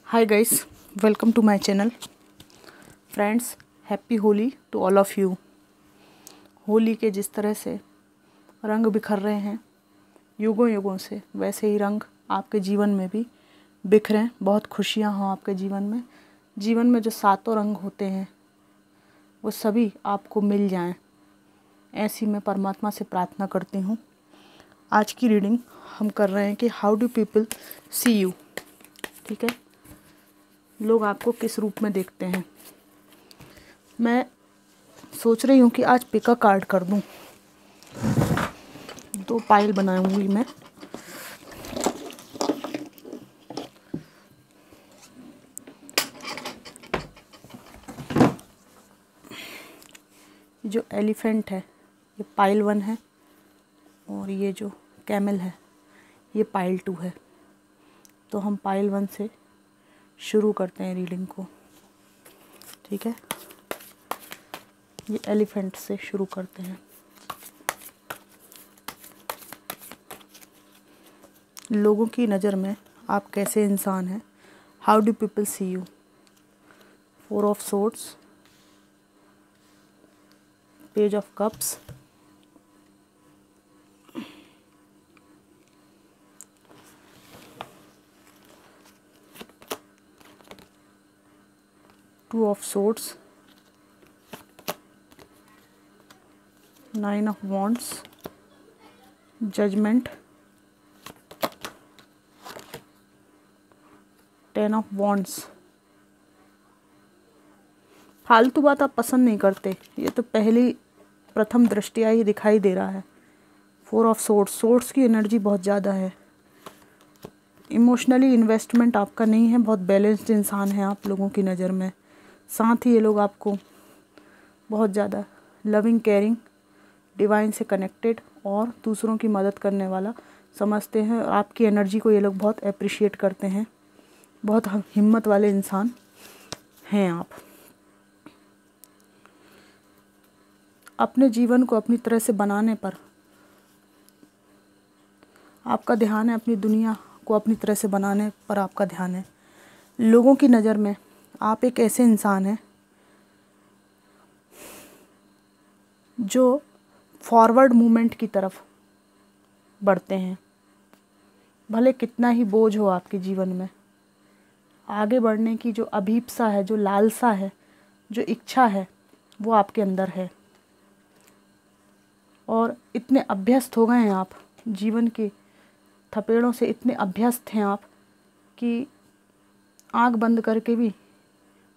Hi guys, welcome to my channel. Friends, happy Holi to all of you. Holi के जिस तरह से रंग बिखर रहे हैं युगों युगों से, वैसे ही रंग आपके जीवन में भी बिखरें। बहुत खुशियाँ हों आपके जीवन में। जीवन में जो सातों रंग होते हैं वो सभी आपको मिल जाएं, ऐसी मैं परमात्मा से प्रार्थना करती हूँ। आज की रीडिंग हम कर रहे हैं कि how do people see you. ठीक है, लोग आपको किस रूप में देखते हैं। मैं सोच रही हूँ कि आज पिक अ कार्ड कर दूँ। 2 पाइल बनाऊंगी मैं। जो एलिफेंट है ये पाइल 1 है और ये जो कैमल है ये पाइल 2 है। तो हम पाइल 1 से शुरू करते हैं रीडिंग को। ठीक है, ये एलिफेंट से शुरू करते हैं। लोगों की नज़र में आप कैसे इंसान हैं। How do people see you. 4 of swords, page of cups, two of swords, 9 of wands, judgement, 10 of wands. फालतू बात आप पसंद नहीं करते, ये तो पहली प्रथम दृष्टया ही दिखाई दे रहा है। 4 ऑफ सोर्ड्स, सोर्ड्स की एनर्जी बहुत ज़्यादा है। इमोशनली इन्वेस्टमेंट आपका नहीं है, बहुत बैलेंस्ड इंसान है आप लोगों की नज़र में। साथ ही ये लोग आपको बहुत ज़्यादा लविंग, केयरिंग, डिवाइन से कनेक्टेड और दूसरों की मदद करने वाला समझते हैं। आपकी एनर्जी को ये लोग बहुत अप्रिशिएट करते हैं। बहुत हिम्मत वाले इंसान हैं आप। अपने जीवन को अपनी तरह से बनाने पर आपका ध्यान है, अपनी दुनिया को अपनी तरह से बनाने पर आपका ध्यान है। लोगों की नज़र में आप एक ऐसे इंसान हैं जो फॉरवर्ड मूवमेंट की तरफ बढ़ते हैं। भले कितना ही बोझ हो आपके जीवन में, आगे बढ़ने की जो अभीप्सा है, जो लालसा है, जो इच्छा है, वो आपके अंदर है। और इतने अभ्यस्त हो गए हैं आप, जीवन के थपेड़ों से इतने अभ्यस्त हैं आप कि आँख बंद करके भी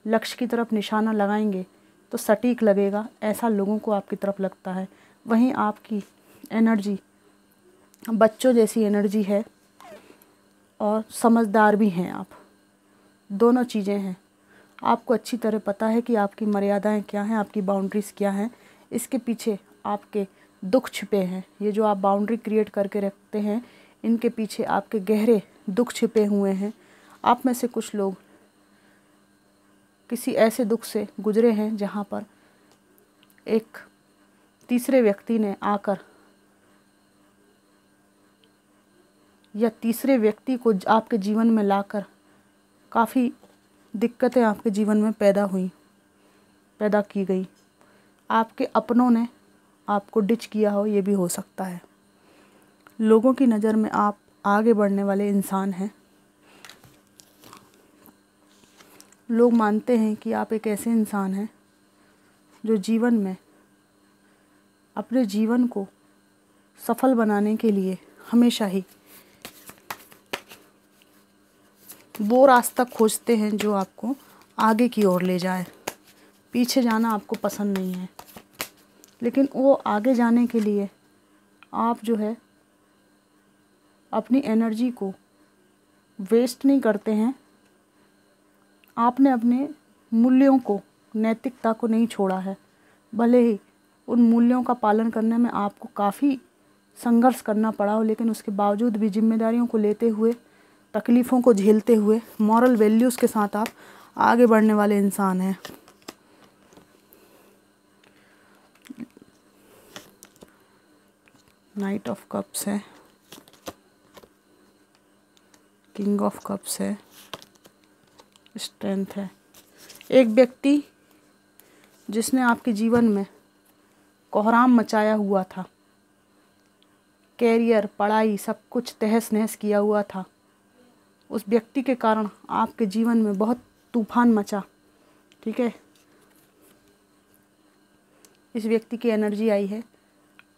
लक्ष्य की तरफ निशाना लगाएंगे तो सटीक लगेगा, ऐसा लोगों को आपकी तरफ लगता है। वहीं आपकी एनर्जी बच्चों जैसी एनर्जी है और समझदार भी हैं आप। दोनों चीज़ें हैं। आपको अच्छी तरह पता है कि आपकी मर्यादाएं क्या हैं, आपकी बाउंड्रीज़ क्या हैं। इसके पीछे आपके दुख छिपे हैं। ये जो आप बाउंड्री क्रिएट करके रखते हैं, इनके पीछे आपके गहरे दुख छिपे हुए हैं। आप में से कुछ लोग किसी ऐसे दुख से गुजरे हैं जहाँ पर एक तीसरे व्यक्ति ने आकर या तीसरे व्यक्ति को आपके जीवन में लाकर काफ़ी दिक्कतें आपके जीवन में पैदा की गई। आपके अपनों ने आपको डिच किया हो, ये भी हो सकता है। लोगों की नज़र में आप आगे बढ़ने वाले इंसान हैं। लोग मानते हैं कि आप एक ऐसे इंसान हैं जो जीवन में अपने जीवन को सफल बनाने के लिए हमेशा ही वो रास्ता खोजते हैं जो आपको आगे की ओर ले जाए। पीछे जाना आपको पसंद नहीं है, लेकिन वो आगे जाने के लिए आप जो है अपनी एनर्जी को वेस्ट नहीं करते हैं। आपने अपने मूल्यों को, नैतिकता को नहीं छोड़ा है। भले ही उन मूल्यों का पालन करने में आपको काफ़ी संघर्ष करना पड़ा हो, लेकिन उसके बावजूद भी जिम्मेदारियों को लेते हुए, तकलीफ़ों को झेलते हुए, मॉरल वैल्यूज़ के साथ आप आगे बढ़ने वाले इंसान हैं। नाइट ऑफ कप्स है, किंग ऑफ कप्स है, स्ट्रेंथ है। एक व्यक्ति जिसने आपके जीवन में कोहराम मचाया हुआ था, कैरियर, पढ़ाई सब कुछ तहस नहस किया हुआ था, उस व्यक्ति के कारण आपके जीवन में बहुत तूफान मचा। ठीक है, इस व्यक्ति की एनर्जी आई है।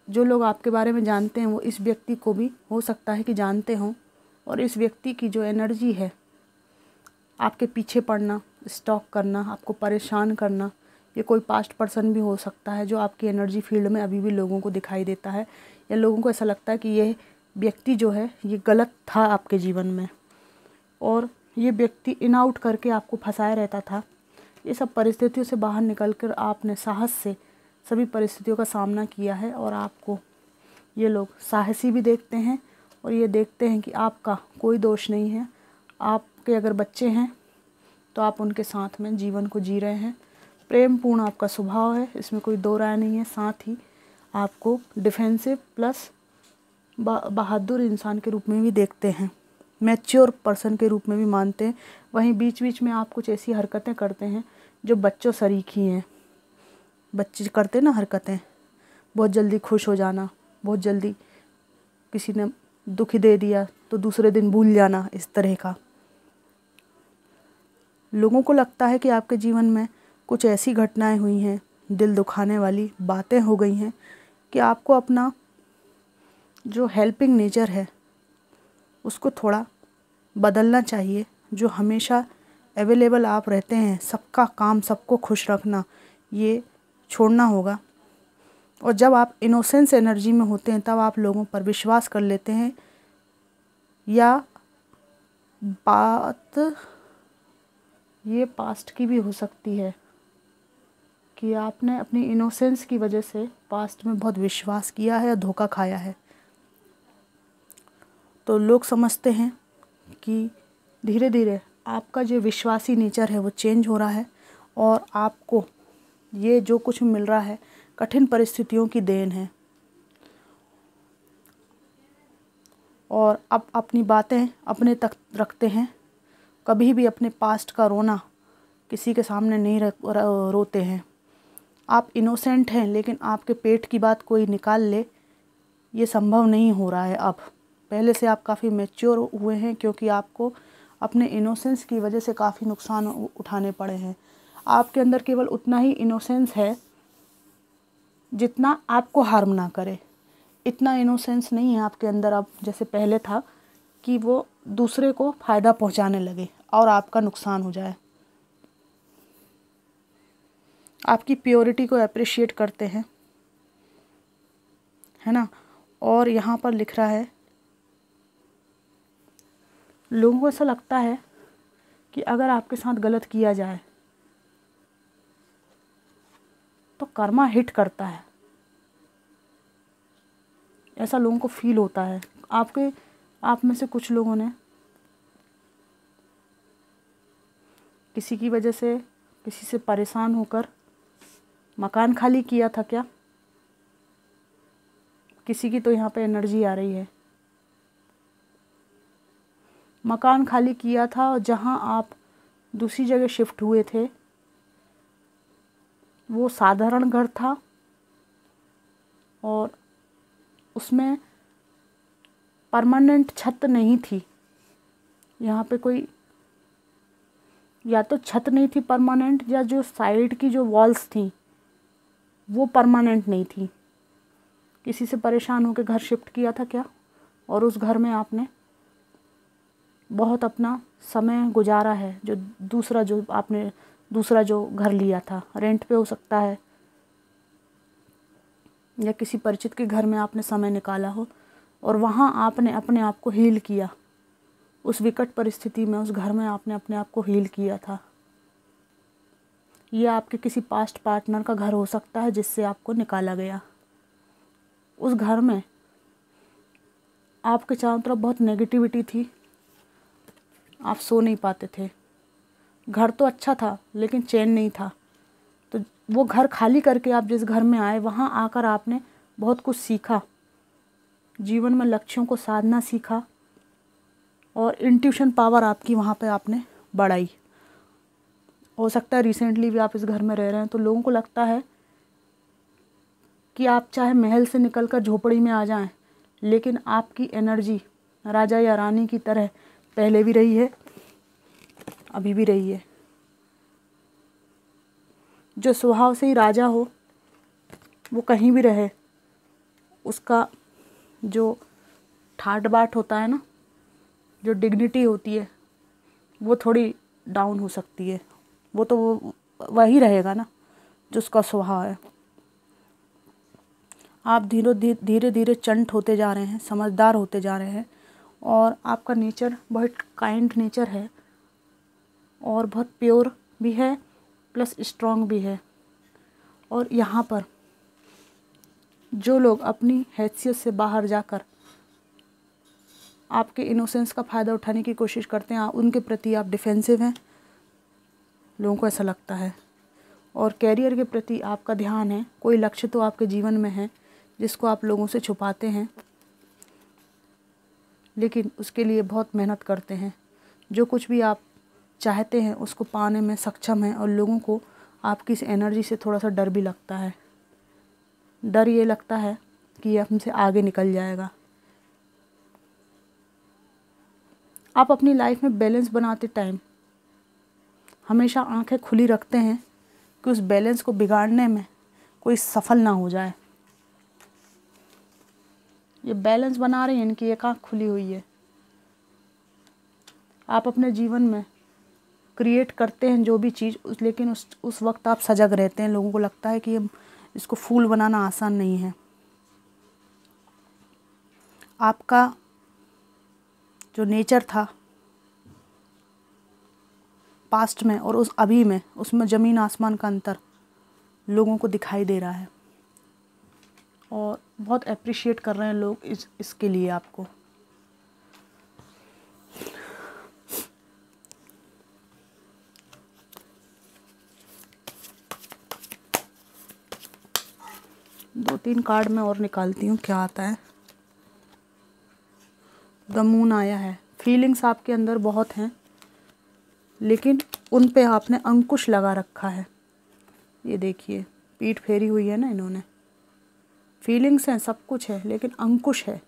जो लोग आपके बारे में जानते हैं वो इस व्यक्ति को भी हो सकता है कि जानते हों, और इस व्यक्ति की जो एनर्जी है, आपके पीछे पड़ना, स्टॉक करना, आपको परेशान करना, ये कोई पास्ट पर्सन भी हो सकता है जो आपकी एनर्जी फील्ड में अभी भी लोगों को दिखाई देता है, या लोगों को ऐसा लगता है कि ये व्यक्ति जो है ये गलत था आपके जीवन में, और ये व्यक्ति इन आउट करके आपको फंसाया रहता था। ये सब परिस्थितियों से बाहर निकलकर आपने साहस से सभी परिस्थितियों का सामना किया है, और आपको ये लोग साहसी भी देखते हैं, और ये देखते हैं कि आपका कोई दोष नहीं है। आपके अगर बच्चे हैं तो आप उनके साथ में जीवन को जी रहे हैं। प्रेम पूर्ण आपका स्वभाव है, इसमें कोई दो राय नहीं है। साथ ही आपको डिफेंसिव प्लस बहादुर इंसान के रूप में भी देखते हैं, मैच्योर पर्सन के रूप में भी मानते हैं। वहीं बीच बीच में आप कुछ ऐसी हरकतें करते हैं जो बच्चों सरीखी हैं। बच्चे करते ना हरकतें, बहुत जल्दी खुश हो जाना, बहुत जल्दी किसी ने दुख दे दिया तो दूसरे दिन भूल जाना, इस तरह का। लोगों को लगता है कि आपके जीवन में कुछ ऐसी घटनाएं हुई हैं, दिल दुखाने वाली बातें हो गई हैं, कि आपको अपना जो हेल्पिंग नेचर है उसको थोड़ा बदलना चाहिए। जो हमेशा अवेलेबल आप रहते हैं, सबका काम, सबको खुश रखना, ये छोड़ना होगा। और जब आप इनोसेंस एनर्जी में होते हैं तब आप लोगों पर विश्वास कर लेते हैं, या बात ये पास्ट की भी हो सकती है कि आपने अपनी इनोसेंस की वजह से पास्ट में बहुत विश्वास किया है और धोखा खाया है। तो लोग समझते हैं कि धीरे धीरे आपका जो विश्वासी नेचर है वो चेंज हो रहा है, और आपको ये जो कुछ मिल रहा है कठिन परिस्थितियों की देन है। और अब अपनी बातें अपने तक रखते हैं। कभी भी अपने पास्ट का रोना किसी के सामने नहीं रोते हैं। आप इनोसेंट हैं, लेकिन आपके पेट की बात कोई निकाल ले, ये संभव नहीं हो रहा है अब। पहले से आप काफ़ी मैच्योर हुए हैं, क्योंकि आपको अपने इनोसेंस की वजह से काफ़ी नुकसान उठाने पड़े हैं। आपके अंदर केवल उतना ही इनोसेंस है जितना आपको हार्म ना करे। इतना इनोसेंस नहीं है आपके अंदर अब जैसे पहले था कि वो दूसरे को फ़ायदा पहुंचाने लगे और आपका नुकसान हो जाए। आपकी प्योरिटी को अप्रिशिएट करते हैं, है ना। और यहाँ पर लिख रहा है, लोगों को ऐसा लगता है कि अगर आपके साथ गलत किया जाए तो कर्मा हिट करता है, ऐसा लोगों को फील होता है। आप में से कुछ लोगों ने किसी की वजह से, किसी से परेशान होकर मकान खाली किया था क्या? किसी की तो यहाँ पे एनर्जी आ रही है, मकान खाली किया था, और जहाँ आप दूसरी जगह शिफ्ट हुए थे वो साधारण घर था, और उसमें परमानेंट छत नहीं थी। यहाँ पे कोई, या तो छत नहीं थी परमानेंट, या जो साइड की जो वॉल्स थी वो परमानेंट नहीं थी। किसी से परेशान होकर घर शिफ्ट किया था क्या? और उस घर में आपने बहुत अपना समय गुजारा है। जो आपने दूसरा जो घर लिया था, रेंट पे हो सकता है, या किसी परिचित के घर में आपने समय निकाला हो, और वहाँ आपने अपने आप को हील किया। उस विकट परिस्थिति में उस घर में आपने अपने आप को हील किया था। ये आपके किसी पास्ट पार्टनर का घर हो सकता है जिससे आपको निकाला गया। उस घर में आपके चारों तरफ बहुत नेगेटिविटी थी, आप सो नहीं पाते थे। घर तो अच्छा था लेकिन चैन नहीं था। तो वो घर खाली करके आप जिस घर में आए, वहाँ आकर आपने बहुत कुछ सीखा, जीवन में लक्ष्यों को साधना सीखा, और इंट्यूशन पावर आपकी वहाँ पे आपने बढ़ाई। हो सकता है रिसेंटली भी आप इस घर में रह रहे हैं, तो लोगों को लगता है कि आप चाहे महल से निकलकर झोपड़ी में आ जाएं, लेकिन आपकी एनर्जी राजा या रानी की तरह पहले भी रही है, अभी भी रही है। जो स्वभाव से ही राजा हो, वो कहीं भी रहे, उसका जो ठाट बाट होता है ना, जो डिग्निटी होती है, वो थोड़ी डाउन हो सकती है। वो तो वही रहेगा ना जो उसका स्वभाव है। आप धीरे धीरे चंट होते जा रहे हैं, समझदार होते जा रहे हैं, और आपका नेचर बहुत काइंड नेचर है और बहुत प्योर भी है, प्लस स्ट्रॉन्ग भी है। और यहाँ पर जो लोग अपनी हैसियत से बाहर जाकर आपके इनोसेंस का फ़ायदा उठाने की कोशिश करते हैं, उनके प्रति आप डिफेंसिव हैं, लोगों को ऐसा लगता है। और कैरियर के प्रति आपका ध्यान है, कोई लक्ष्य तो आपके जीवन में है जिसको आप लोगों से छुपाते हैं, लेकिन उसके लिए बहुत मेहनत करते हैं। जो कुछ भी आप चाहते हैं उसको पाने में सक्षम हैं, और लोगों को आपकी इस एनर्जी से थोड़ा सा डर भी लगता है। डर ये लगता है कि ये हमसे आगे निकल जाएगा। आप अपनी लाइफ में बैलेंस बनाते टाइम हमेशा आंखें खुली रखते हैं कि उस बैलेंस को बिगाड़ने में कोई सफल ना हो जाए। ये बैलेंस बना रहे हैं, इनकी एक आँख खुली हुई है। आप अपने जीवन में क्रिएट करते हैं जो भी चीज़, लेकिन उस वक्त आप सजग रहते हैं। लोगों को लगता है कि इसको फूल बनाना आसान नहीं है। आपका जो नेचर था पास्ट में और उस अभी में, उसमें ज़मीन आसमान का अंतर लोगों को दिखाई दे रहा है, और बहुत अप्रिशिएट कर रहे हैं लोग इसके लिए आपको। दो तीन कार्ड मैं और निकालती हूँ, क्या आता है। द मून आया है। फीलिंग्स आपके अंदर बहुत हैं, लेकिन उन पे आपने अंकुश लगा रखा है। ये देखिए, पीठ फेरी हुई है ना इन्होंने। फीलिंग्स हैं, सब कुछ है, लेकिन अंकुश है।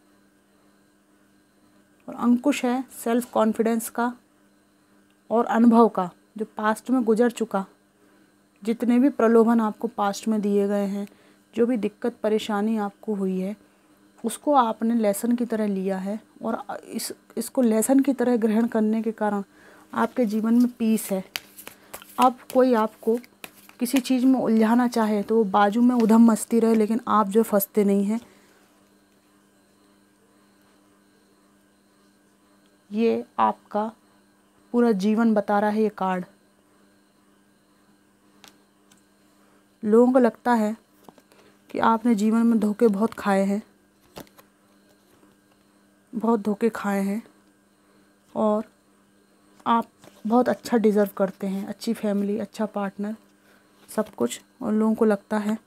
और अंकुश है सेल्फ कॉन्फिडेंस का और अनुभव का, जो पास्ट में गुजर चुका। जितने भी प्रलोभन आपको पास्ट में दिए गए हैं, जो भी दिक्कत परेशानी आपको हुई है, उसको आपने लेसन की तरह लिया है, और इसको लेसन की तरह ग्रहण करने के कारण आपके जीवन में पीस है। अब कोई आपको किसी चीज़ में उलझाना चाहे तो वो बाजू में उधम मचती रहे, लेकिन आप जो फंसते नहीं हैं। ये आपका पूरा जीवन बता रहा है ये कार्ड। लोगों को लगता है कि आपने जीवन में धोखे बहुत खाए हैं, बहुत धोखे खाए हैं, और आप बहुत अच्छा डिज़र्व करते हैं, अच्छी फैमिली, अच्छा पार्टनर, सब कुछ। और लोगों को लगता है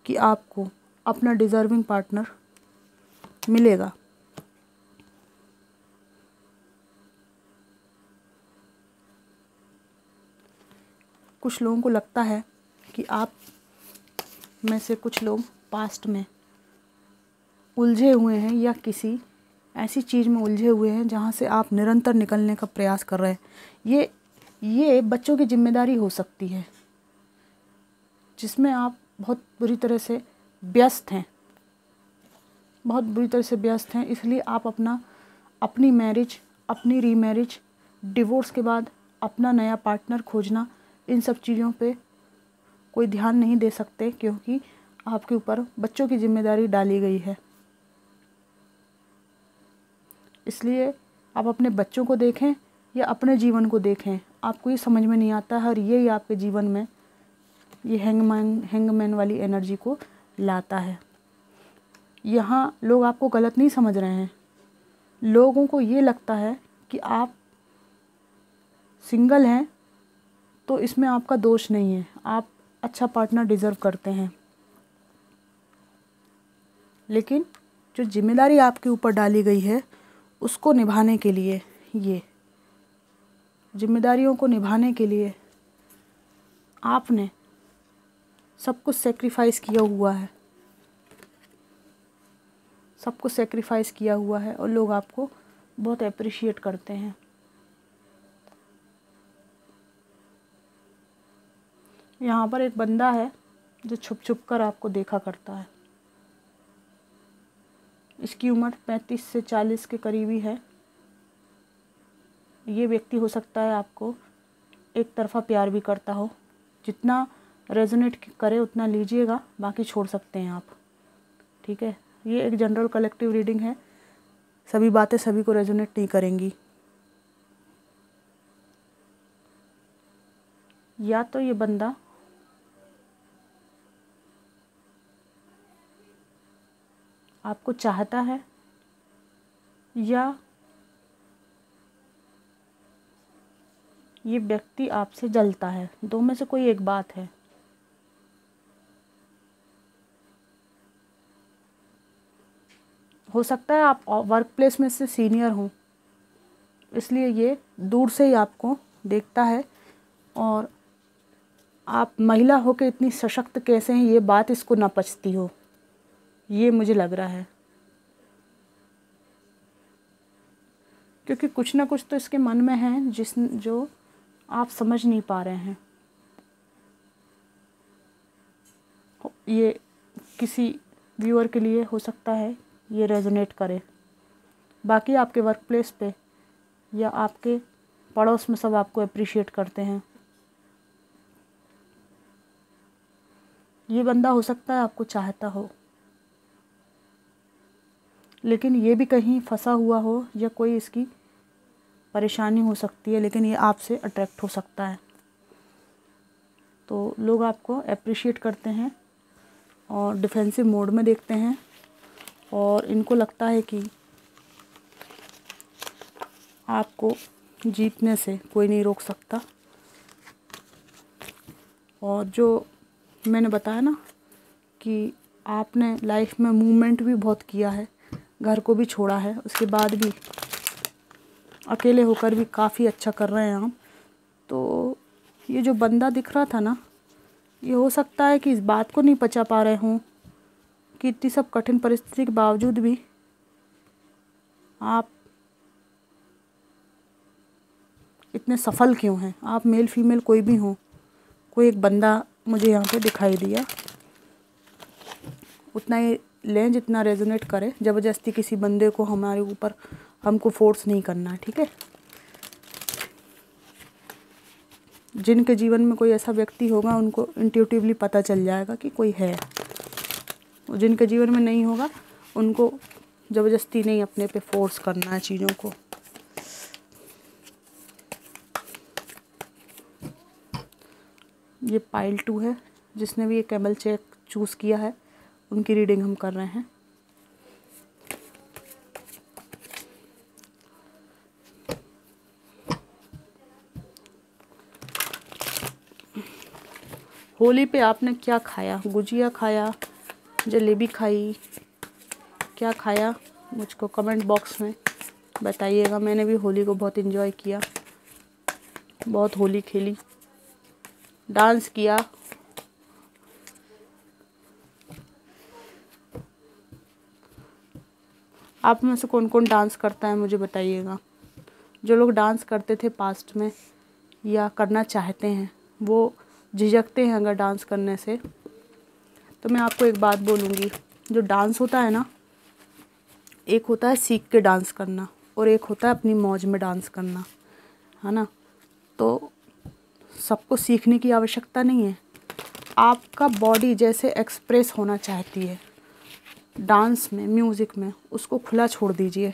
कि आपको अपना डिज़र्विंग पार्टनर मिलेगा। कुछ लोगों को लगता है कि आप में से कुछ लोग पास्ट में उलझे हुए हैं, या किसी ऐसी चीज़ में उलझे हुए हैं जहाँ से आप निरंतर निकलने का प्रयास कर रहे हैं। ये बच्चों की जिम्मेदारी हो सकती है, जिसमें आप बहुत बुरी तरह से व्यस्त हैं, बहुत बुरी तरह से व्यस्त हैं। इसलिए आप अपनी मैरिज, अपनी रीमैरिज, डिवोर्स के बाद अपना नया पार्टनर खोजना, इन सब चीज़ों पे कोई ध्यान नहीं दे सकते, क्योंकि आपके ऊपर बच्चों की जिम्मेदारी डाली गई है। इसलिए आप अपने बच्चों को देखें या अपने जीवन को देखें, आपको ये समझ में नहीं आता है, और यही आपके जीवन में ये हैंगमैन वाली एनर्जी को लाता है। यहाँ लोग आपको गलत नहीं समझ रहे हैं। लोगों को ये लगता है कि आप सिंगल हैं तो इसमें आपका दोष नहीं है, आप अच्छा पार्टनर डिज़र्व करते हैं। लेकिन जो जिम्मेदारी आपके ऊपर डाली गई है उसको निभाने के लिए, ये जिम्मेदारियों को निभाने के लिए आपने सब कुछ सेक्रीफाइस किया हुआ है, सब कुछ सेक्रीफाइस किया हुआ है और लोग आपको बहुत अप्रिशिएट करते हैं। यहाँ पर एक बंदा है जो छुप छुप कर आपको देखा करता है। इसकी उम्र 35 से 40 के करीबी है। ये व्यक्ति हो सकता है आपको एक तरफ़ा प्यार भी करता हो। जितना रेजोनेट करे उतना लीजिएगा, बाकी छोड़ सकते हैं आप, ठीक है। ये एक जनरल कलेक्टिव रीडिंग है, सभी बातें सभी को रेजोनेट नहीं करेंगी। या तो ये बंदा आपको चाहता है या ये व्यक्ति आपसे जलता है, दो में से कोई एक बात है। हो सकता है आप वर्क प्लेस में से सीनियर हों, इसलिए ये दूर से ही आपको देखता है और आप महिला हो के इतनी सशक्त कैसे हैं ये बात इसको ना पचती हो, ये मुझे लग रहा है। क्योंकि कुछ ना कुछ तो इसके मन में है जो आप समझ नहीं पा रहे हैं। ये किसी व्यूअर के लिए हो सकता है ये रेजोनेट करे, बाकी आपके वर्क प्लेस पे या आपके पड़ोस में सब आपको अप्रिशिएट करते हैं। ये बंदा हो सकता है आपको चाहता हो, लेकिन ये भी कहीं फंसा हुआ हो या कोई इसकी परेशानी हो सकती है, लेकिन ये आपसे अट्रैक्ट हो सकता है। तो लोग आपको अप्रिशिएट करते हैं और डिफेंसिव मोड में देखते हैं और इनको लगता है कि आपको जीतने से कोई नहीं रोक सकता। और जो मैंने बताया ना कि आपने लाइफ में मूवमेंट भी बहुत किया है, घर को भी छोड़ा है, उसके बाद भी अकेले होकर भी काफ़ी अच्छा कर रहे हैं आप। तो ये जो बंदा दिख रहा था ना, ये हो सकता है कि इस बात को नहीं पचा पा रहे हों कि इतनी सब कठिन परिस्थिति के बावजूद भी आप इतने सफल क्यों हैं। आप मेल फीमेल कोई भी हो, कोई एक बंदा मुझे यहाँ पे दिखाई दिया, उतना ही लें जितना रेजोनेट करे। ज़बरदस्ती किसी बंदे को हमारे ऊपर हमको फोर्स नहीं करना है, ठीक है। जिनके जीवन में कोई ऐसा व्यक्ति होगा उनको इंट्यूटिवली पता चल जाएगा कि कोई है, और जिनके जीवन में नहीं होगा उनको ज़बरदस्ती नहीं अपने पे फोर्स करना है चीज़ों को। ये पाइल 2 है, जिसने भी ये कैमल चेक चूज़ किया है उनकी रीडिंग हम कर रहे हैं। होली पे आपने क्या खाया? गुजिया खाया, जलेबी खाई, क्या खाया? मुझको कमेंट बॉक्स में बताइएगा। मैंने भी होली को बहुत एंजॉय किया, बहुत होली खेली, डांस किया। आप में से कौन कौन डांस करता है मुझे बताइएगा। जो लोग डांस करते थे पास्ट में या करना चाहते हैं वो झिझकते हैं अगर डांस करने से, तो मैं आपको एक बात बोलूँगी। जो डांस होता है ना, एक होता है सीख के डांस करना और एक होता है अपनी मौज में डांस करना, है ना। तो सबको सीखने की आवश्यकता नहीं है। आपका बॉडी जैसे एक्सप्रेस होना चाहती है डांस में, म्यूज़िक में, उसको खुला छोड़ दीजिए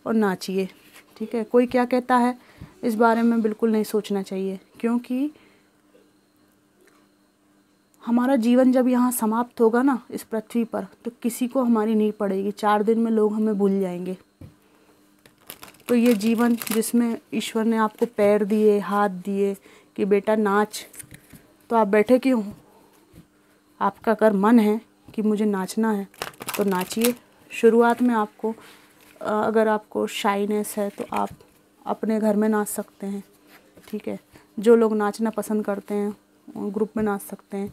और नाचिए, ठीक है। कोई क्या कहता है इस बारे में बिल्कुल नहीं सोचना चाहिए, क्योंकि हमारा जीवन जब यहाँ समाप्त होगा ना इस पृथ्वी पर, तो किसी को हमारी नहीं पड़ेगी। 4 दिन में लोग हमें भूल जाएंगे। तो ये जीवन जिसमें ईश्वर ने आपको पैर दिए, हाथ दिए कि बेटा नाच, तो आप बैठे क्यों? आपका अगर मन है कि मुझे नाचना है तो नाचिए। शुरुआत में आपको अगर आपको शाइनेस है तो आप अपने घर में नाच सकते हैं, ठीक है। जो लोग नाचना पसंद करते हैं ग्रुप में नाच सकते हैं।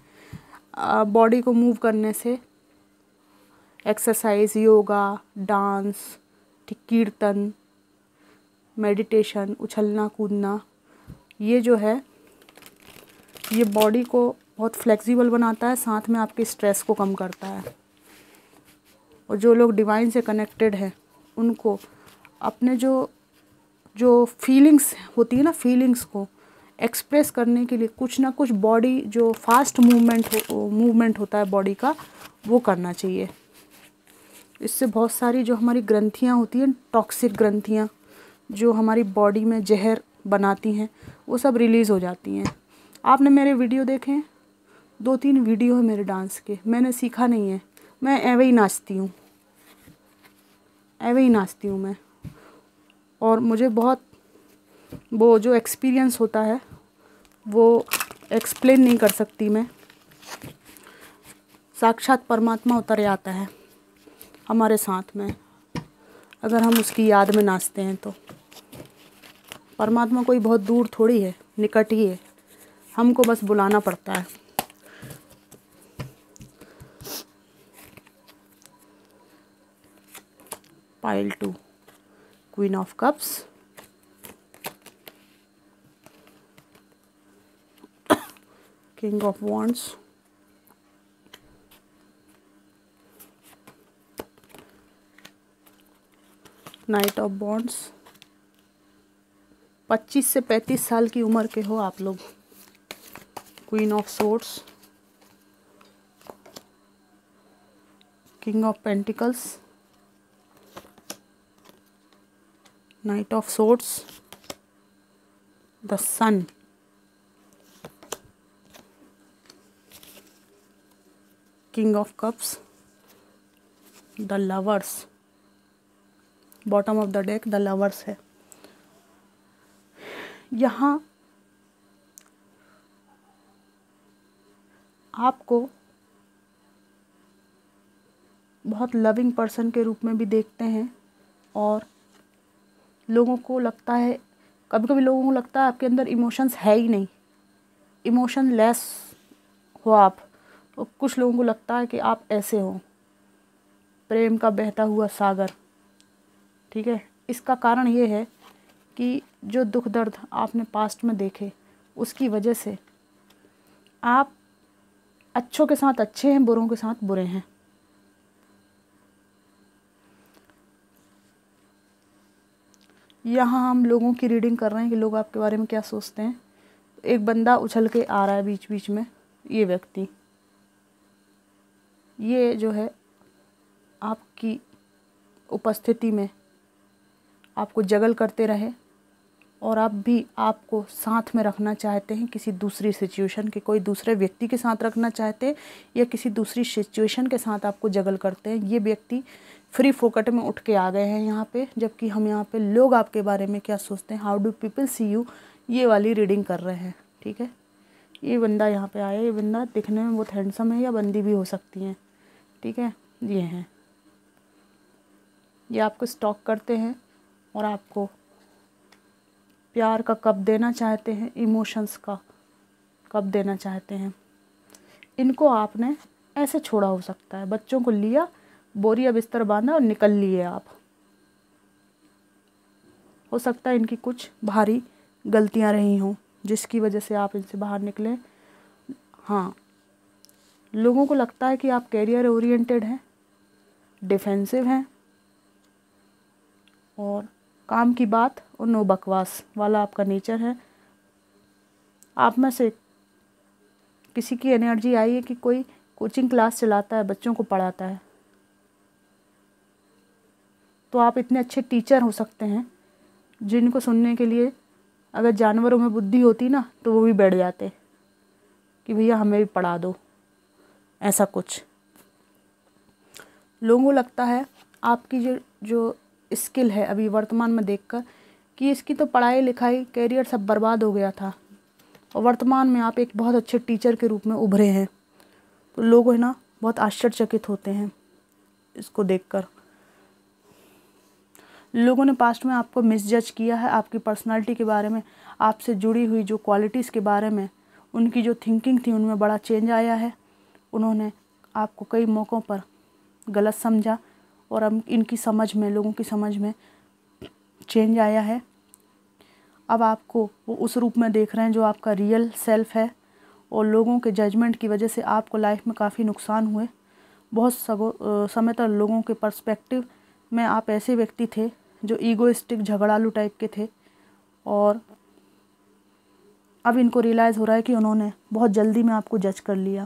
बॉडी को मूव करने से एक्सरसाइज, योगा, डांस, कीर्तन, मेडिटेशन, उछलना कूदना, ये जो है ये बॉडी को बहुत फ्लेक्सिबल बनाता है, साथ में आपके स्ट्रेस को कम करता है। और जो लोग डिवाइन से कनेक्टेड हैं उनको अपने जो फीलिंग्स होती है ना, फीलिंग्स को एक्सप्रेस करने के लिए कुछ ना कुछ बॉडी जो फास्ट मूवमेंट होता है बॉडी का, वो करना चाहिए। इससे बहुत सारी जो हमारी ग्रंथियाँ होती हैं, टॉक्सिक ग्रंथियाँ जो हमारी बॉडी में जहर बनाती हैं, वो सब रिलीज़ हो जाती हैं। आपने मेरे वीडियो देखे हैं, 2-3 वीडियो है मेरे डांस के, मैंने सीखा नहीं है, मैं ऐवे ही नाचती हूँ, मैं। और मुझे बहुत वो जो एक्सपीरियंस होता है वो एक्सप्लेन नहीं कर सकती मैं। साक्षात परमात्मा उतर आता है हमारे साथ में, अगर हम उसकी याद में नाचते हैं तो। परमात्मा कोई बहुत दूर थोड़ी है, निकट ही है, हमको बस बुलाना पड़ता है। Pile 2, queen of cups, king of wands, night of bonds. 25 से 35 साल की उम्र के हो आप लोग। Queen of swords, king of pentacles, knight of swords, the sun, king of cups, the lovers. Bottom of the deck the lovers है। यहाँ आपको बहुत लविंग पर्सन के रूप में भी देखते हैं, और लोगों को लगता है, कभी कभी लोगों को लगता है आपके अंदर इमोशंस है ही नहीं, इमोशन लेस हो आप। और कुछ लोगों को लगता है कि आप ऐसे हो, प्रेम का बहता हुआ सागर। ठीक है, इसका कारण ये है कि जो दुख दर्द आपने पास्ट में देखे, उसकी वजह से आप अच्छों के साथ अच्छे हैं, बुरों के साथ बुरे हैं। यहाँ हम लोगों की रीडिंग कर रहे हैं कि लोग आपके बारे में क्या सोचते हैं। एक बंदा उछल के आ रहा है बीच बीच में, ये व्यक्ति, ये जो है आपकी उपस्थिति में आपको जगल करते रहे, और आप भी आपको साथ में रखना चाहते हैं किसी दूसरी सिचुएशन के, कोई दूसरे व्यक्ति के साथ रखना चाहते हैं, या किसी दूसरी सिचुएशन के साथ आपको जगल करते हैं। ये व्यक्ति फ्री फोकट में उठ के आ गए हैं यहाँ पे, जबकि हम यहाँ पे लोग आपके बारे में क्या सोचते हैं, how do people see you, ये वाली रीडिंग कर रहे हैं। ठीक है, ये बंदा यहाँ पे आया, ये बंदा दिखने में बहुत हैंडसम है, या बंदी भी हो सकती हैं। ठीक है, ये हैं, ये आपको स्टॉक करते हैं और आपको प्यार का कप देना चाहते हैं, इमोशंस का कप देना चाहते हैं। इनको आपने ऐसे छोड़ा हो सकता है, बच्चों को लिया, बोरिया बिस्तर बांधा और निकल लिए आप। हो सकता है इनकी कुछ भारी गलतियां रही हों जिसकी वजह से आप इनसे बाहर निकले। हाँ, लोगों को लगता है कि आप कैरियर ओरिएंटेड हैं, डिफेंसिव हैं, और काम की बात और नो बकवास वाला आपका नेचर है। आप में से किसी की एनर्जी आई है कि कोई कोचिंग क्लास चलाता है, बच्चों को पढ़ाता है, तो आप इतने अच्छे टीचर हो सकते हैं जिनको सुनने के लिए अगर जानवरों में बुद्धि होती ना तो वो भी बैठ जाते कि भैया हमें भी पढ़ा दो। ऐसा कुछ लोगों को लगता है आपकी जो स्किल है अभी वर्तमान में देखकर कि इसकी तो पढ़ाई लिखाई कैरियर सब बर्बाद हो गया था, और वर्तमान में आप एक बहुत अच्छे टीचर के रूप में उभरे हैं। तो लोग है ना बहुत आश्चर्यचकित होते हैं इसको देखकर। लोगों ने पास्ट में आपको मिसजज किया है, आपकी पर्सनालिटी के बारे में, आपसे जुड़ी हुई जो क्वालिटीज़ के बारे में उनकी जो थिंकिंग थी उनमें बड़ा चेंज आया है। उन्होंने आपको कई मौक़ों पर गलत समझा और अब इनकी समझ में, लोगों की समझ में चेंज आया है। अब आपको वो उस रूप में देख रहे हैं जो आपका रियल सेल्फ है। और लोगों के जजमेंट की वजह से आपको लाइफ में काफ़ी नुकसान हुए। बहुत समय तक लोगों के पर्सपेक्टिव में आप ऐसे व्यक्ति थे जो ईगोइस्टिक, झगड़ालू टाइप के थे, और अब इनको रियलाइज़ हो रहा है कि उन्होंने बहुत जल्दी में आपको जज कर लिया।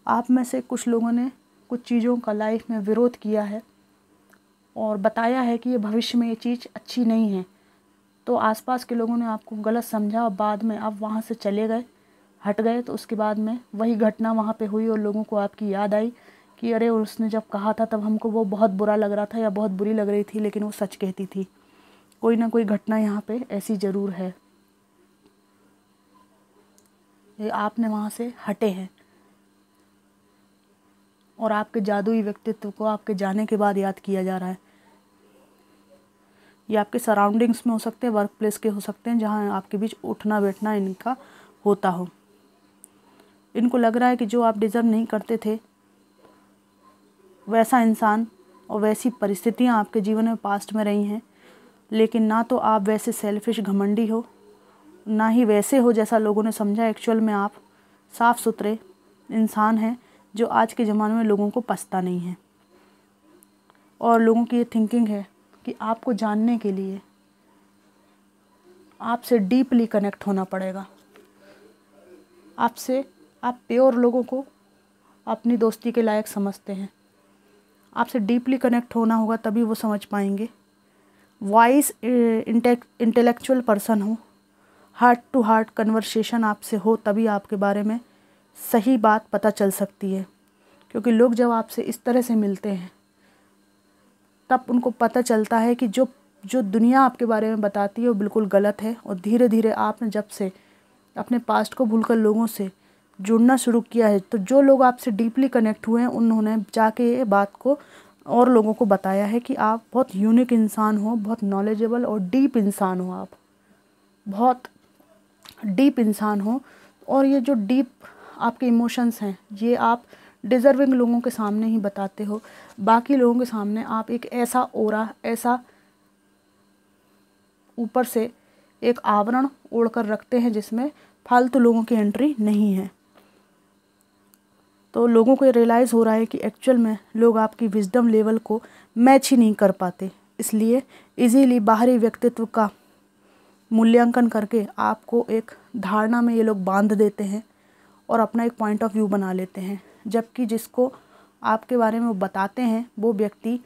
आप में से कुछ लोगों ने कुछ चीज़ों का लाइफ में विरोध किया है और बताया है कि ये भविष्य में ये चीज़ अच्छी नहीं है, तो आसपास के लोगों ने आपको गलत समझा और बाद में आप वहाँ से चले गए, हट गए। तो उसके बाद में वही घटना वहाँ पे हुई और लोगों को आपकी याद आई कि अरे उसने जब कहा था तब हमको वो बहुत बुरा लग रहा था या बहुत बुरी लग रही थी, लेकिन वो सच कहती थी। कोई ना कोई घटना यहाँ पे ऐसी ज़रूर है। ये आपने वहाँ से हटे हैं और आपके जादुई व्यक्तित्व को आपके जाने के बाद याद किया जा रहा है। ये आपके सराउंडिंग्स में हो सकते हैं, वर्क प्लेस के हो सकते हैं, जहाँ आपके बीच उठना बैठना इनका होता हो। इनको लग रहा है कि जो आप डिज़र्व नहीं करते थे वैसा इंसान और वैसी परिस्थितियाँ आपके जीवन में पास्ट में रही हैं, लेकिन ना तो आप वैसे सेल्फिश, घमंडी हो, ना ही वैसे हो जैसा लोगों ने समझा। एक्चुअल में आप साफ़ सुथरे इंसान हैं जो आज के ज़माने में लोगों को पछता नहीं है। और लोगों की ये थिंकिंग है कि आपको जानने के लिए आपसे डीपली कनेक्ट होना पड़ेगा। आप प्योर लोगों को अपनी दोस्ती के लायक समझते हैं। आपसे डीपली कनेक्ट होना होगा तभी वो समझ पाएंगे। वाइज इंटेलेक्चुअल पर्सन हो, हार्ट टू हार्ट कन्वर्सेशन आपसे हो, तभी आपके बारे में सही बात पता चल सकती है। क्योंकि लोग जब आपसे इस तरह से मिलते हैं तब उनको पता चलता है कि जो दुनिया आपके बारे में बताती है वो बिल्कुल गलत है। और धीरे धीरे आपने जब से अपने पास्ट को भूलकर लोगों से जुड़ना शुरू किया है, तो जो लोग आपसे डीपली कनेक्ट हुए हैं उन्होंने जाके ये बात को और लोगों को बताया है कि आप बहुत यूनिक इंसान हो, बहुत नॉलेजेबल और डीप इंसान हो, आप बहुत डीप इंसान हो। और ये जो डीप आपके इमोशंस हैं ये आप डिज़र्विंग लोगों के सामने ही बताते हो। बाकी लोगों के सामने आप एक ऐसा ओरा, ऐसा ऊपर से एक आवरण ओढ़कर रखते हैं जिसमें फालतू लोगों की एंट्री नहीं है। तो लोगों को ये रियलाइज़ हो रहा है कि एक्चुअल में लोग आपकी विजडम लेवल को मैच ही नहीं कर पाते, इसलिए इजीली बाहरी व्यक्तित्व का मूल्यांकन करके आपको एक धारणा में ये लोग बांध देते हैं और अपना एक पॉइंट ऑफ व्यू बना लेते हैं। जबकि जिसको आपके बारे में वो बताते हैं वो व्यक्ति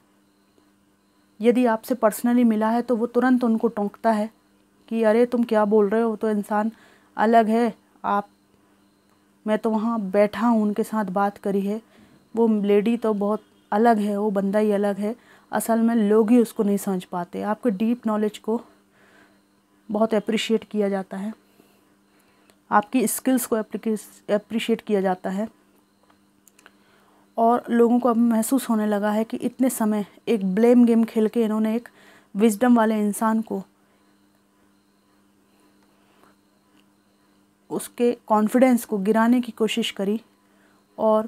यदि आपसे पर्सनली मिला है तो वो तुरंत उनको टोंकता है कि अरे तुम क्या बोल रहे हो, वो तो इंसान अलग है, मैं तो वहाँ बैठा हूँ, उनके साथ बात करी है, वो लेडी तो बहुत अलग है, वो बंदा ही अलग है। असल में लोग ही उसको नहीं समझ पाते। आपके डीप नॉलेज को बहुत अप्रिशिएट किया जाता है, आपकी स्किल्स को अप्रिशिएट किया जाता है। और लोगों को अब महसूस होने लगा है कि इतने समय एक ब्लेम गेम खेल के इन्होंने एक विजडम वाले इंसान को, उसके कॉन्फिडेंस को गिराने की कोशिश करी और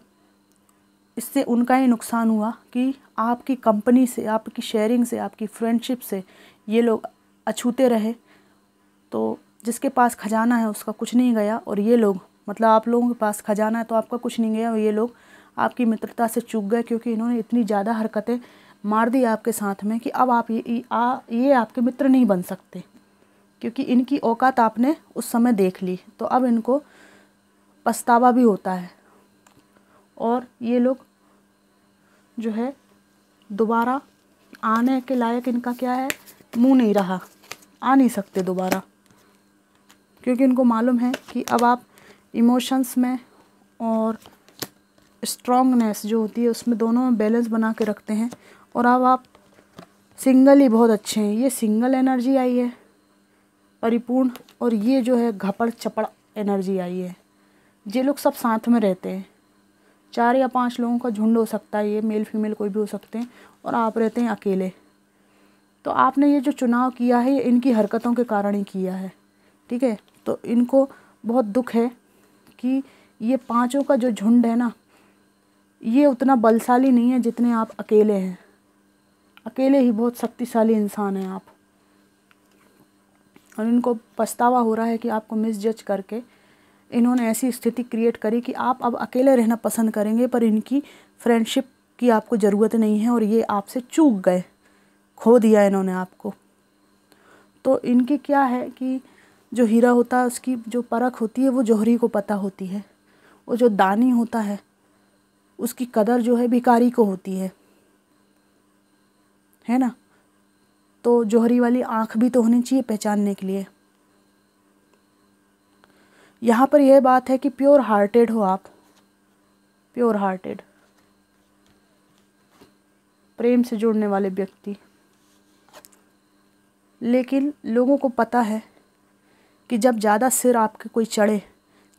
इससे उनका ही नुकसान हुआ कि आपकी कंपनी से, आपकी शेयरिंग से, आपकी फ्रेंडशिप से ये लोग अछूते रहे। तो जिसके पास खजाना है उसका कुछ नहीं गया, और ये लोग, मतलब आप लोगों के पास खजाना है तो आपका कुछ नहीं गया, और ये लोग आपकी मित्रता से चूक गए क्योंकि इन्होंने इतनी ज़्यादा हरकतें मार दी आपके साथ में कि अब आप ये आपके मित्र नहीं बन सकते, क्योंकि इनकी औकात आपने उस समय देख ली। तो अब इनको पछतावा भी होता है और ये लोग जो है दोबारा आने के लायक इनका क्या है, मुंह नहीं रहा, आ नहीं सकते दोबारा, क्योंकि इनको मालूम है कि अब आप इमोशंस में और स्ट्रॉन्गनेस जो होती है उसमें दोनों में बैलेंस बना के रखते हैं। और अब आप सिंगल ही बहुत अच्छे हैं। ये सिंगल एनर्जी आई है परिपूर्ण, और ये जो है घपड़ चपड़ एनर्जी आई है। ये लोग सब साथ में रहते हैं, 4 या 5 लोगों का झुंड हो सकता है, ये मेल फीमेल कोई भी हो सकते हैं, और आप रहते हैं अकेले। तो आपने ये जो चुनाव किया है ये इनकी हरकतों के कारण ही किया है, ठीक है। तो इनको बहुत दुख है कि ये पांचों का जो झुंड है ना, ये उतना बलशाली नहीं है जितने आप अकेले हैं। अकेले ही बहुत शक्तिशाली इंसान हैं आप। और इनको पछतावा हो रहा है कि आपको मिसजज करके इन्होंने ऐसी स्थिति क्रिएट करी कि आप अब अकेले रहना पसंद करेंगे, पर इनकी फ्रेंडशिप की आपको ज़रूरत नहीं है और ये आपसे चूक गए, खो दिया इन्होंने आपको। तो इनकी क्या है कि जो हीरा होता है उसकी जो परख होती है वो जौहरी को पता होती है, और जो दानी होता है उसकी कदर जो है भिखारी को होती है ना। तो जौहरी वाली आँख भी तो होनी चाहिए पहचानने के लिए। यहाँ पर यह बात है कि प्योर हार्टेड हो आप, प्योर हार्टेड, प्रेम से जुड़ने वाले व्यक्ति। लेकिन लोगों को पता है कि जब ज़्यादा सिर आपके कोई चढ़े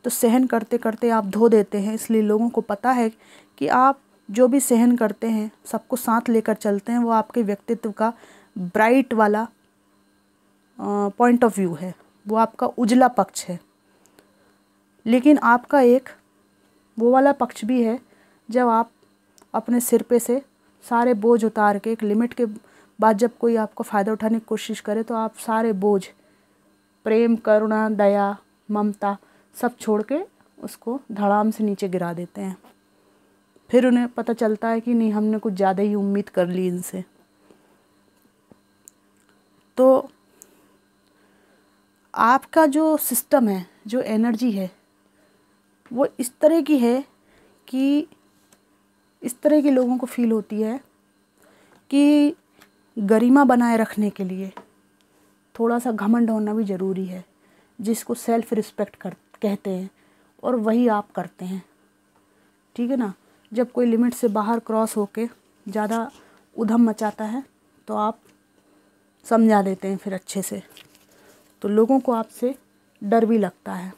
तो सहन करते करते आप धो देते हैं। इसलिए लोगों को पता है कि आप जो भी सहन करते हैं, सबको साथ लेकर चलते हैं, वो आपके व्यक्तित्व का ब्राइट वाला पॉइंट ऑफ व्यू है, वो आपका उजला पक्ष है। लेकिन आपका एक वो वाला पक्ष भी है जब आप अपने सिर पे से सारे बोझ उतार के एक लिमिट के बाद जब कोई आपको फ़ायदा उठाने की कोशिश करे तो आप सारे बोझ, प्रेम, करुणा, दया, ममता सब छोड़ के उसको धड़ाम से नीचे गिरा देते हैं। फिर उन्हें पता चलता है कि नहीं, हमने कुछ ज़्यादा ही उम्मीद कर ली इनसे। तो आपका जो सिस्टम है, जो एनर्जी है, वो इस तरह की है कि इस तरह के लोगों को फील होती है कि गरिमा बनाए रखने के लिए थोड़ा सा घमंड होना भी ज़रूरी है, जिसको सेल्फ रिस्पेक्ट कहते हैं, और वही आप करते हैं। ठीक है ना। जब कोई लिमिट से बाहर क्रॉस होके ज़्यादा उधम मचाता है तो आप समझा देते हैं फिर अच्छे से। तो लोगों को आपसे डर भी लगता है,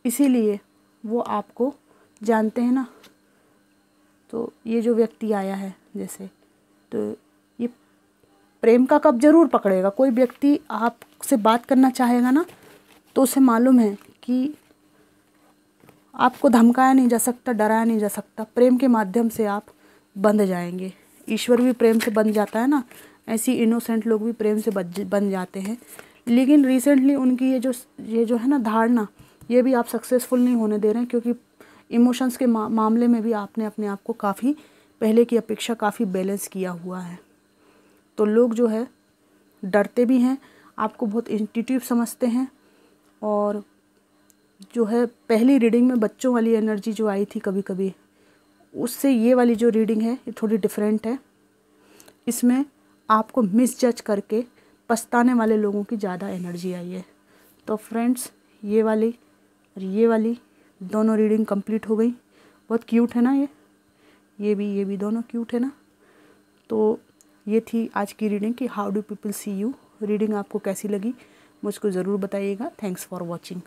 इसीलिए वो आपको जानते हैं ना। तो ये जो व्यक्ति आया है जैसे, तो ये प्रेम का कब ज़रूर पकड़ेगा। कोई व्यक्ति आपसे बात करना चाहेगा ना तो उसे मालूम है कि आपको धमकाया नहीं जा सकता, डराया नहीं जा सकता। प्रेम के माध्यम से आप बंध जाएंगे। ईश्वर भी प्रेम से बन जाता है ना, ऐसी इनोसेंट लोग भी प्रेम से बन जाते हैं। लेकिन रिसेंटली उनकी ये जो है ना धारणा, ये भी आप सक्सेसफुल नहीं होने दे रहे हैं, क्योंकि इमोशंस के मामले में भी आपने अपने आप को काफ़ी पहले की अपेक्षा काफ़ी बैलेंस किया हुआ है। तो लोग जो है डरते भी हैं, आपको बहुत इंट्यूटिव समझते हैं। और जो है पहली रीडिंग में बच्चों वाली एनर्जी जो आई थी कभी कभी, उससे ये वाली जो रीडिंग है ये थोड़ी डिफरेंट है। इसमें आपको मिसजज करके पछताने वाले लोगों की ज़्यादा एनर्जी आई है। तो फ्रेंड्स, ये वाली और ये वाली दोनों रीडिंग कंप्लीट हो गई। बहुत क्यूट है ना ये भी दोनों क्यूट है ना। तो ये थी आज की रीडिंग कि how do people see you. Reading आपको कैसी लगी मुझको ज़रूर बताइएगा। Thanks for watching.